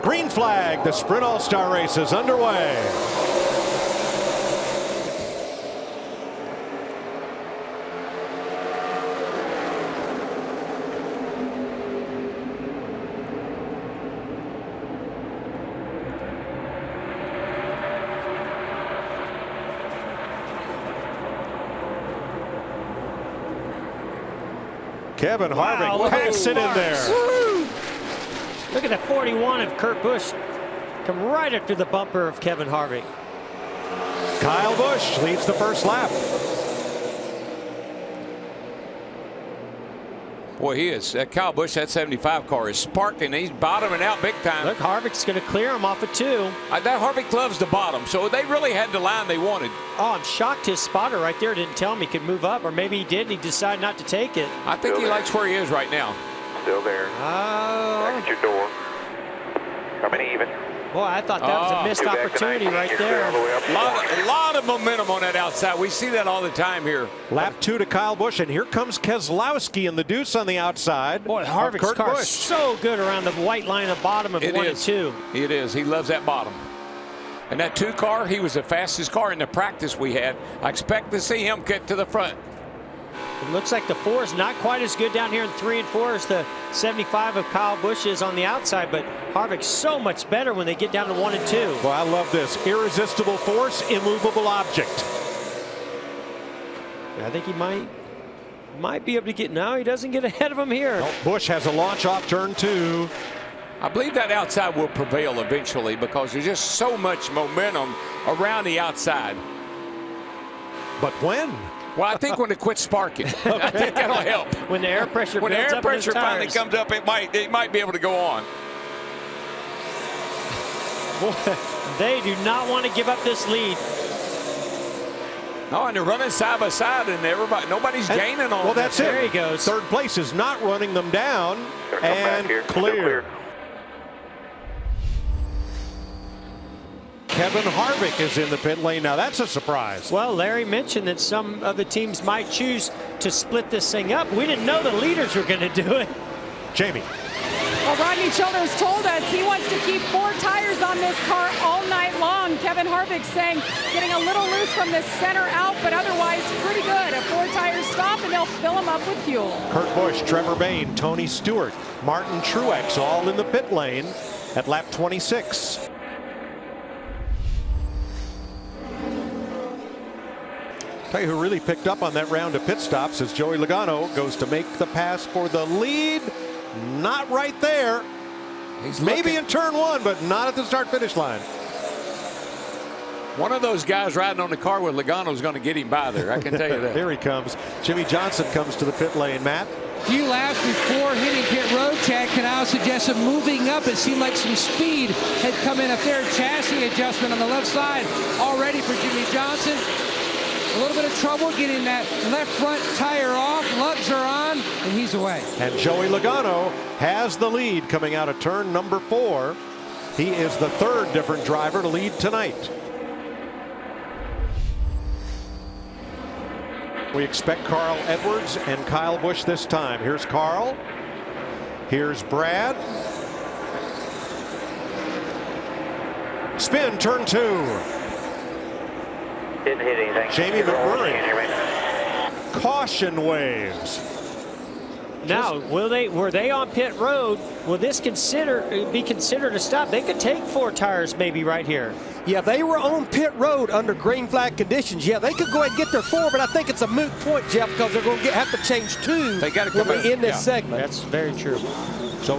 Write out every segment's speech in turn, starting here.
Green flag, the Sprint All-Star race is underway. Kevin Harvick pass it in there. Woo! Look at the 41 of Kurt Busch come right up to the bumper of Kevin Harvick. Kyle Busch leads the first lap. Boy, he is. Kyle Busch, that 75 car is sparking. He's bottoming out big time. Look, Harvick's going to clear him off of 2. That Harvick loves the bottom, so they really had the line they wanted. Oh, I'm shocked his spotter right there didn't tell him he could move up, or maybe he did and he decided not to take it. I think he likes where he is right now. Still there. Back at your door. Coming even. Boy, I thought that was a missed opportunity right there. A lot of momentum on that outside. We see that all the time here. Lap 2 to Kyle Busch, and here comes Keselowski in the deuce on the outside. Boy, Harvick's car is so good around the white line at the bottom of 1 and 2. It is. He loves that bottom. And that 2 car, he was the fastest car in the practice we had. I expect to see him get to the front. It looks like the 4 is not quite as good down here in 3 and 4 as the 75 of Kyle Busch is on the outside, but Harvick's so much better when they get down to 1 and 2. Well, I love this. Irresistible force, immovable object. I think he might be able to get, no, he doesn't get ahead of him here. Well, Busch has a launch off turn 2. I believe that outside will prevail eventually because there's just so much momentum around the outside. But when? Well, I think when it quits sparking, I think that'll help. When the air pressure when builds the air up in his pressure finally tires. comes up, it might be able to go on. Boy, they do not want to give up this lead. No, and they're running side by side, and nobody's gaining on them. Well, that's it. There he goes. Third place is not running them down, and clear. Kevin Harvick is in the pit lane. Now that's a surprise. Well, Larry mentioned that some of the teams might choose to split this thing up. We didn't know the leaders were going to do it. Jamie. Well, Rodney Childers told us he wants to keep 4 tires on this car all night long. Kevin Harvick saying getting a little loose from the center out, but otherwise pretty good. A 4-tire stop, and they'll fill them up with fuel. Kurt Busch, Trevor Bayne, Tony Stewart, Martin Truex all in the pit lane at lap 26. Tell you who really picked up on that round of pit stops as Joey Logano goes to make the pass for the lead. Not right there. He's maybe in turn 1, but not at the start-finish line. One of those guys riding on the car with Logano is going to get him by there. I can tell you that. Here he comes. Jimmy Johnson comes to the pit lane. Matt? Few laps before hitting pit road, Chad Canal suggested moving up. It seemed like some speed had come in up there. Chassis adjustment on the left side already for Jimmy Johnson. A little bit of trouble getting that left front tire off. Lugs are on, and he's away. And Joey Logano has the lead coming out of turn number 4. He is the 3rd different driver to lead tonight. We expect Carl Edwards and Kyle Busch this time. Here's Carl. Here's Brad. Spin, turn 2. Didn't hit anything. Jamie McMurray. Caution waves. Now, were they on pit road? Will this be considered a stop? They could take 4 tires maybe right here. Yeah, they were on pit road under green flag conditions. Yeah, they could go ahead and get their 4, but I think it's a moot point, Jeff, because they're going to have to change 2 they gotta come when we end this yeah. segment. That's very true. So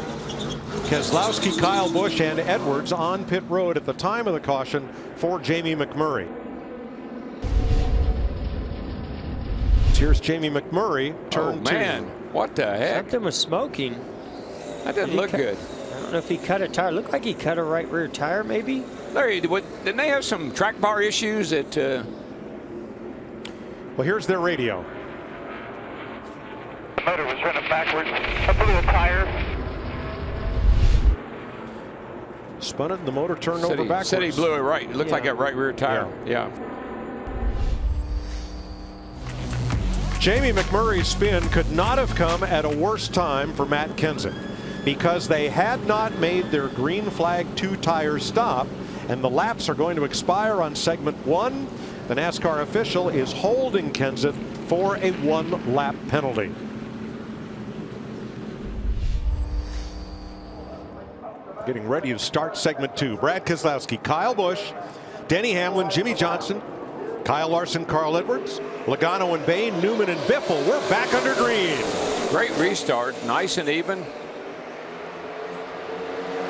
Keselowski, Kyle Busch, and Edwards on pit road at the time of the caution for Jamie McMurray. Here's Jamie McMurray, turn 2. Man, what the heck? Something was smoking. That didn't look good. I don't know if he cut a tire. Looked like he cut a right rear tire, maybe. Larry, didn't they have some track bar issues at? Well, here's their radio. The motor was running backwards. I blew a tire. Spun it and the motor turned over backwards. Said he blew it right. It looked like that right rear tire. Yeah. Jamie McMurray's spin could not have come at a worse time for Matt Kenseth. because they had not made their green flag 2-tire stop, and the laps are going to expire on segment 1. The NASCAR official is holding Kenseth for a 1-lap penalty. Getting ready to start segment 2. Brad Keselowski, Kyle Busch, Denny Hamlin, Jimmy Johnson, Kyle Larson, Carl Edwards, Logano and Bain, Newman and Biffle. We're back under green. Great restart, nice and even.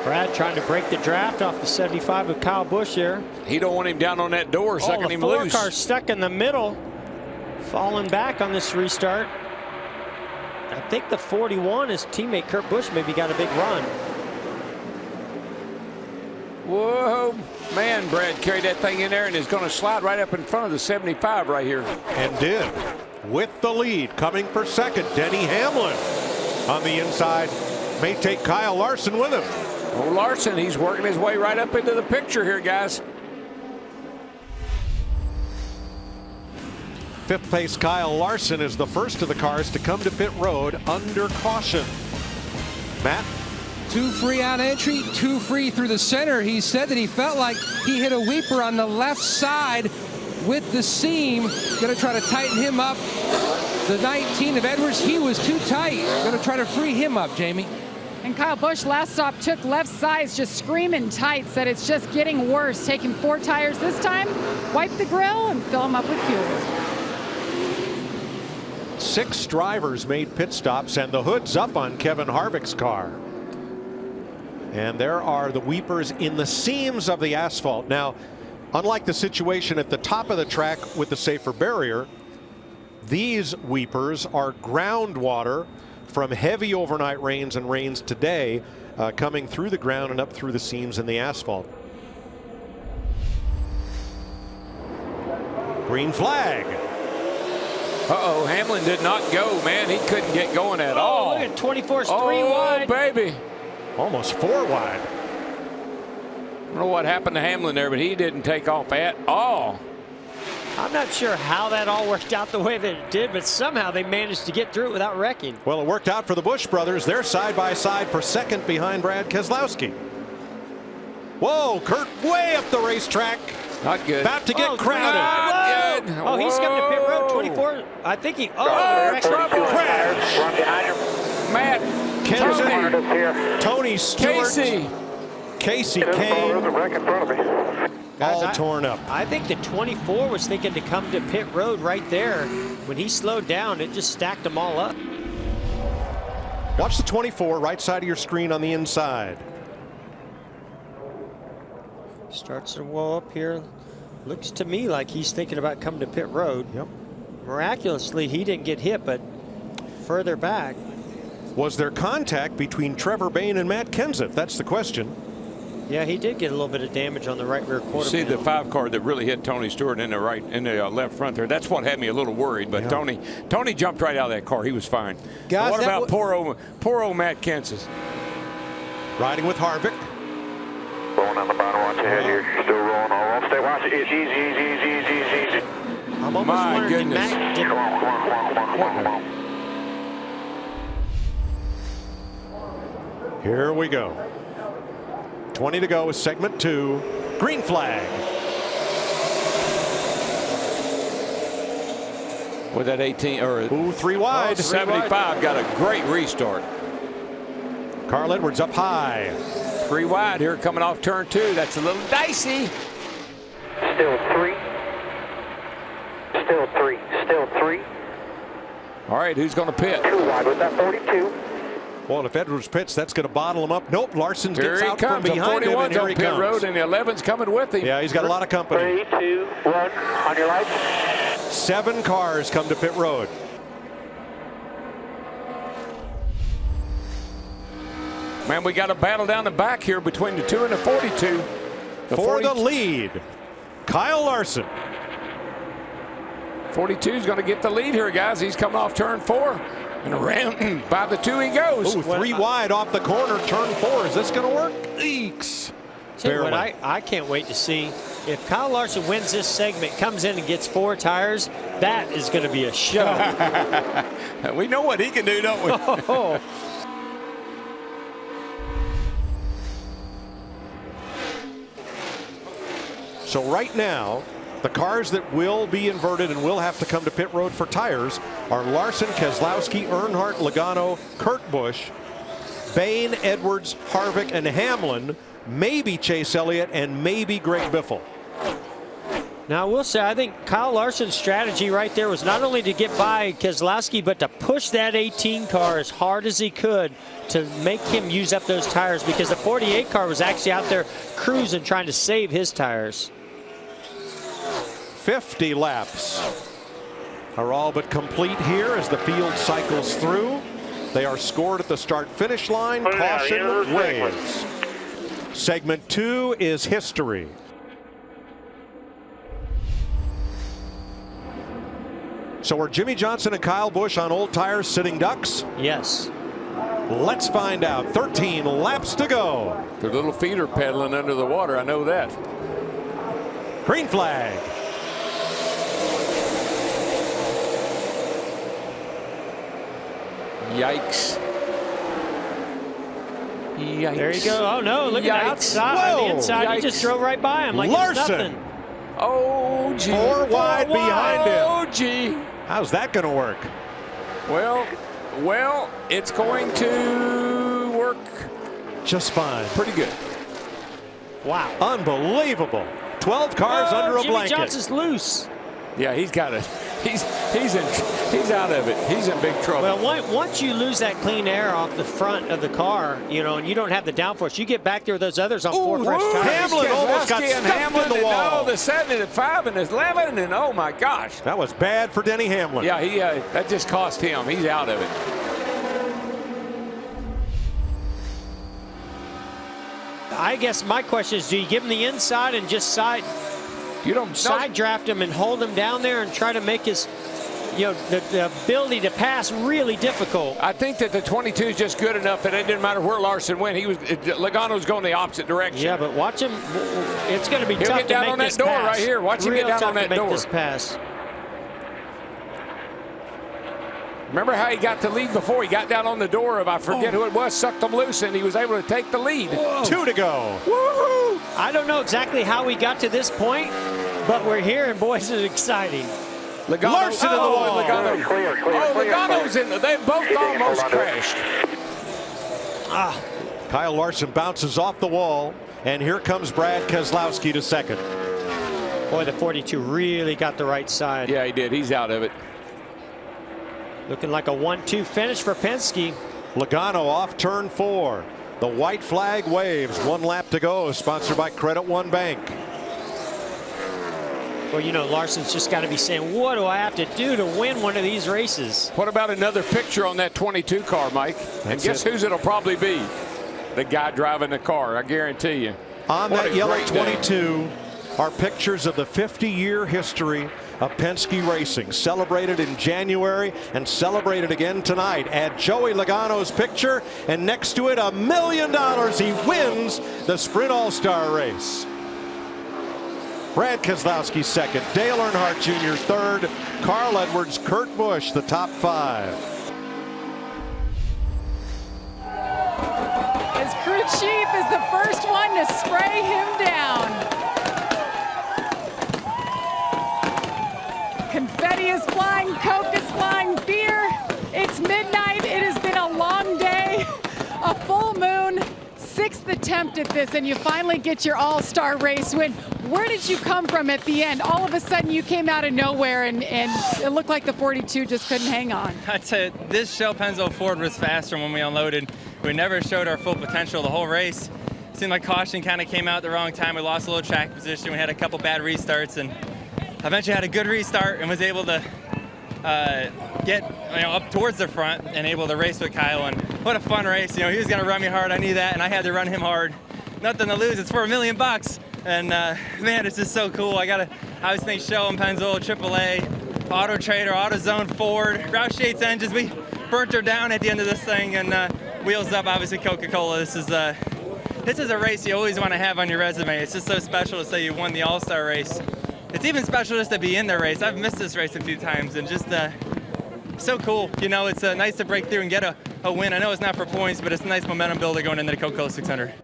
Brad trying to break the draft off the 75 of Kyle Busch here. He don't want him down on that door, sucking him loose. The 4 car stuck in the middle, falling back on this restart. I think the 41, his teammate Kurt Busch, maybe got a big run. Whoa, man, Brad carried that thing in there and is going to slide right up in front of the 75 right here. And did. With the lead, coming for second, Denny Hamlin on the inside. May take Kyle Larson with him. Oh, Larson, he's working his way right up into the picture here, guys. 5th place Kyle Larson is the first of the cars to come to pit road under caution. Matt? 2 free on entry, 2 free through the center. He said that he felt like he hit a weeper on the left side with the seam. Going to try to tighten him up. The 19 of Edwards, he was too tight. Going to try to free him up, Jamie. And Kyle Busch last stop took left sides, just screaming tight, said it's just getting worse. Taking 4 tires this time, wipe the grill and fill them up with fuel. 6 drivers made pit stops, and the hood's up on Kevin Harvick's car. And there are the weepers in the seams of the asphalt. Now, unlike the situation at the top of the track with the safer barrier, these weepers are groundwater from heavy overnight rains and rains today, coming through the ground and up through the seams in the asphalt. Green flag. Uh-oh, Hamlin did not go, man. He couldn't get going at all. Look at 24's 3 Oh, wide. baby. Almost 4 wide. I don't know what happened to Hamlin there, but he didn't take off at all. I'm not sure how that all worked out the way that it did, but somehow they managed to get through it without wrecking. Well, it worked out for the Busch brothers. They're side by side for second behind Brad Keselowski. Whoa, Kurt way up the racetrack. Not good. About to get crowded. Not good. Oh, he's coming to pit road. 24. I think he. Oh, trouble. Crash. Run behind him. Matt. Tony Stewart. Casey There's Kane. a wreck in front of me. All torn up. I think the 24 was thinking to come to pit road right there. When he slowed down, it just stacked them all up. Watch the 24, right side of your screen on the inside. Starts to roll up here. Looks to me like he's thinking about coming to pit road. Yep. Miraculously, he didn't get hit, but further back. Was there contact between Trevor Bayne and Matt Kenseth? That's the question. Yeah, he did get a little bit of damage on the right rear quarter. See the panel. 5 car that really hit Tony Stewart in the left front there. That's what had me a little worried. But Yeah. Tony jumped right out of that car. He was fine. Guys, what about poor old Matt Kenseth? Riding with Harvick. Rolling on the bottom, watch your head here. Still rolling all. Stay, watch it. It's easy. I'm almost My wondering, did goodness. Matt, did, Come on. Here we go. 20 to go with segment 2. Green flag. With that 18 or Ooh, 3 wide. 75 got a great restart. Carl Edwards up high. 3 wide here coming off turn 2. That's a little dicey. Still 3. Still 3. All right, who's going to pit? 2 wide with that 42. Well, if Edwards pits, that's going to bottle him up. Nope, Larson Here gets he out from comes. The behind him, and 41's here on he pit comes. road, and the 11's coming with him. Yeah, he's got a lot of company. 3, 2, 1. On your lights. 7 cars come to pit road. Man, we got a battle down the back here between the 2 and the 42. For the lead, Kyle Larson. 42 is going to get the lead here, guys. He's coming off turn 4. And around by the 2 he goes. Ooh, 3 wide off the corner, turn 4. Is this going to work? Eeks. tell you what, Barely. I can't wait to see if Kyle Larson wins this segment, comes in and gets 4 tires. That is going to be a show. We know what he can do, don't we? Oh. So right now, the cars that will be inverted and will have to come to pit road for tires are Larson, Keselowski, Earnhardt, Logano, Kurt Busch, Bain, Edwards, Harvick, and Hamlin, maybe Chase Elliott, and maybe Greg Biffle. Now, I will say, I think Kyle Larson's strategy right there was not only to get by Keselowski, but to push that 18 car as hard as he could to make him use up those tires, because the 48 car was actually out there cruising, trying to save his tires. 50 laps are all but complete here as the field cycles through. They are scored at the start-finish line. Caution waves. Segment 2 is history. So are Jimmy Johnson and Kyle Busch on old tires sitting ducks? Yes. Let's find out. 13 laps to go. Their little feet are pedaling under the water. I know that. Green flag. Yikes. Yikes. There you go. Oh, no. Look at the outside. On the inside, he just drove right by him like it's nothing. Oh, gee. Four wide behind him. Oh, gee. How's that going to work? Well, it's going to work just fine. Pretty good. Wow. Unbelievable. 12 cars under a blanket. Jimmy Johnson's loose. Yeah, he's got it. He's out of it. He's in big trouble. Well, once you lose that clean air off the front of the car, you know, and you don't have the downforce, you get back there with those others on 4 fresh tires. Hamlin almost got stuffed in the wall. The 7 and the 5 and the 11, and oh my gosh. That was bad for Denny Hamlin. Yeah, that just cost him. He's out of it. I guess my question is, do you give him the inside and just side draft him and hold him down there and try to make his, you know, the ability to pass really difficult? I think that the 22 is just good enough that it didn't matter where Larson went. Logano's going the opposite direction. Yeah, but watch him. It's going to be tough get down to make on that this door pass. right here. Watch him get down on that door. This pass. Remember how he got the lead before? He got down on the door of, I forget who it was, sucked him loose, and he was able to take the lead. Whoa. 2 to go. Woohoo! I don't know exactly how we got to this point, but we're here, and boys, it's exciting. Logano, Larson in the wall. Logano. Clear, Logano's in there. They both almost crashed. Kyle Larson bounces off the wall, and here comes Brad Keselowski to second. Boy, the 42 really got the right side. Yeah, he did. He's out of it. Looking like a 1-2 finish for Penske. Logano off turn 4. The white flag waves. 1 lap to go. Sponsored by Credit One Bank. Well, you know, Larson's just got to be saying, what do I have to do to win one of these races? What about another picture on that 22 car, Mike? And guess whose it'll probably be? The guy driving the car, I guarantee you. On that yellow 22 are pictures of the 50-year history of Penske Racing, celebrated in January and celebrated again tonight. Add Joey Logano's picture, and next to it $1 million. He wins the Sprint All-Star race. Brad Keselowski second, Dale Earnhardt Jr. third, Carl Edwards, Kurt Busch the top 5. His crew chief is the first one to spray him down. Confetti is flying, Coke is flying, beer. It's midnight. It has been a long day, a full moon, 6th attempt at this, and you finally get your all-star race win. Where did you come from at the end? All of a sudden you came out of nowhere, and it looked like the 42 just couldn't hang on. I'd say this Shell Pennzoil Ford was faster when we unloaded. We never showed our full potential the whole race. It seemed like caution kind of came out at the wrong time. We lost a little track position. We had a couple bad restarts, and eventually had a good restart and was able to get up towards the front and able to race with Kyle. And what a fun race. You know, he was going to run me hard. I knew that, and I had to run him hard. Nothing to lose. It's for $1 million. And man, it's just so cool. I was thinking Shell and Pennzoil, AAA, Auto Trader, AutoZone, Ford, Roush Yates engines. We burnt her down at the end of this thing, and wheels up, obviously Coca-Cola. This is a race you always want to have on your resume. It's just so special to say you won the All-Star race. It's even special just to be in the race. I've missed this race a few times, and just so cool. You know, it's nice to break through and get a win. I know it's not for points, but it's a nice momentum builder going into the Coca-Cola 600.